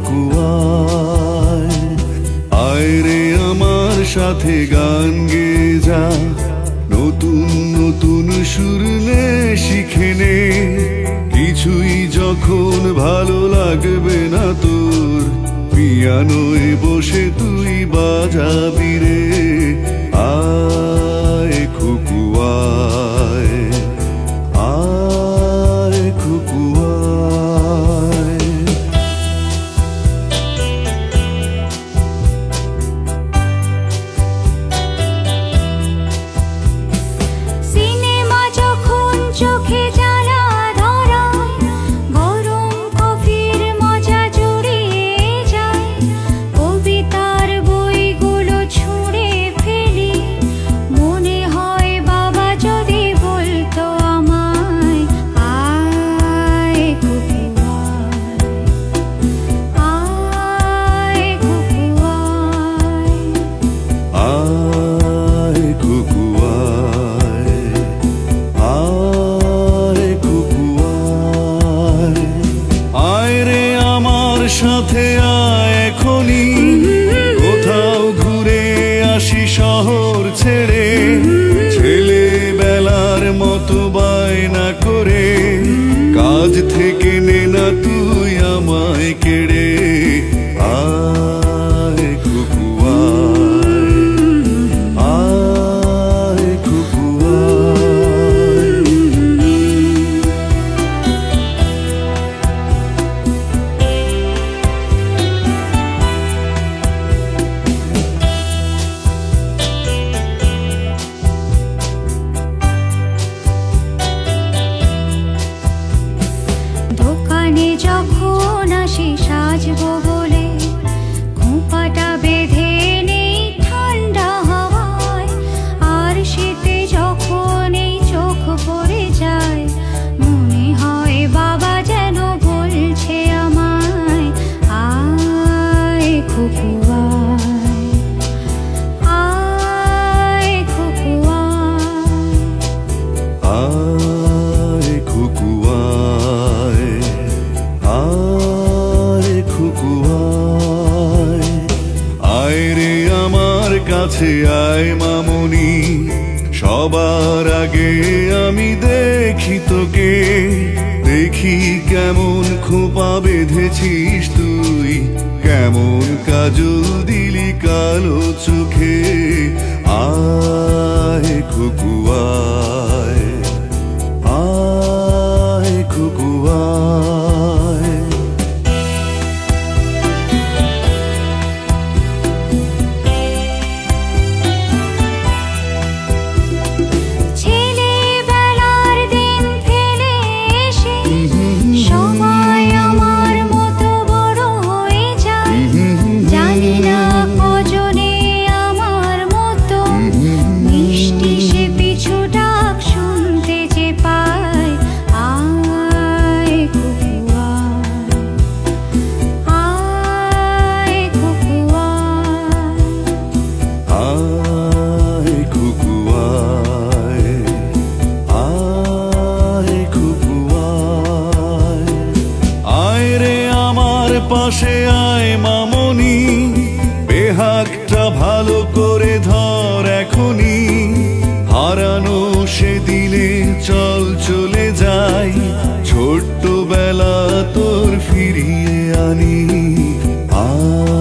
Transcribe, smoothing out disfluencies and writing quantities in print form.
খুকুয়ায়, আয় রে আমার সাথে গান গেয়ে যা, নতুন নতুন সুর নে শিখে নে। কিছুই যখন ভালো লাগবে না তোর, পিয়ানোয় বসে তুই বাজাবি রে। আয় খুকুয়ায়, আয় খুকুয়ায়। সিনেমা যখন চোখে জ্বালা ধরায়, গরম কফির মজা জুড়িয়ে যায়, কবিতার বইগুলো ছুঁড়ে ফেলি, মনে হয় বাবা যদি বলতো আমায়, আয় খুকুয়ায়, আয় খুকুয়ায়। আয় খুকুয়ায়, আয় খুকুয়ায়, আয় রে আমার সাথে আয় এখনি, কোথাও ঘুরে আসি শহর ছেড়ে। ছেলেবেলার মতো বায়না করে, কাজ থেকে নে না তুই আমায় কেড়ে। আয় খুকুয়ায়, আয় খুকুয়ায়। দোকানে যখন আসি সাজবো বলে, খোঁপাটা বেঁধে নেই ঠান্ডা হাওয়ায়, আর শীতে যখন এই চোখ পড়ে যায়, মনে হয় বাবা যেন বলছে আমায়, আয় খুকুয়ায়, আয় খুকুয়ায়। আয় খুকুয়ায়, আয় খুকুয়ায়, আয় রে আমার কাছে আয় মামনি, সবার আগে আমি দেখি তোকে। দেখি কেমন খোপা বেঁধেছিস তুই, কেমন কাজল দিলি কালো চোখে। আয় খুকুয়ায়, আয় খুকুয়ায়। ছেলেবেলার দিন ফেলে এসে সময় আমার মতো বড় হয়ে যায়, জানি না কজনে আমার মতো মিষ্টি সে পিছু ডাক শুনতে যে পায়। আয় খুকুয়ায়, আয় খুকুয়ায়। আয় খুকুয়ায়, আয় খুকুয়ায়, আয় রে আমার পাশে আয় মামনি, বেহাগটা ভালো করে ধর এখনি। হারানো সে দিলে চল চলে যাই, ছোট্টবেলা তোর ফিরিয়ে আনি। আয়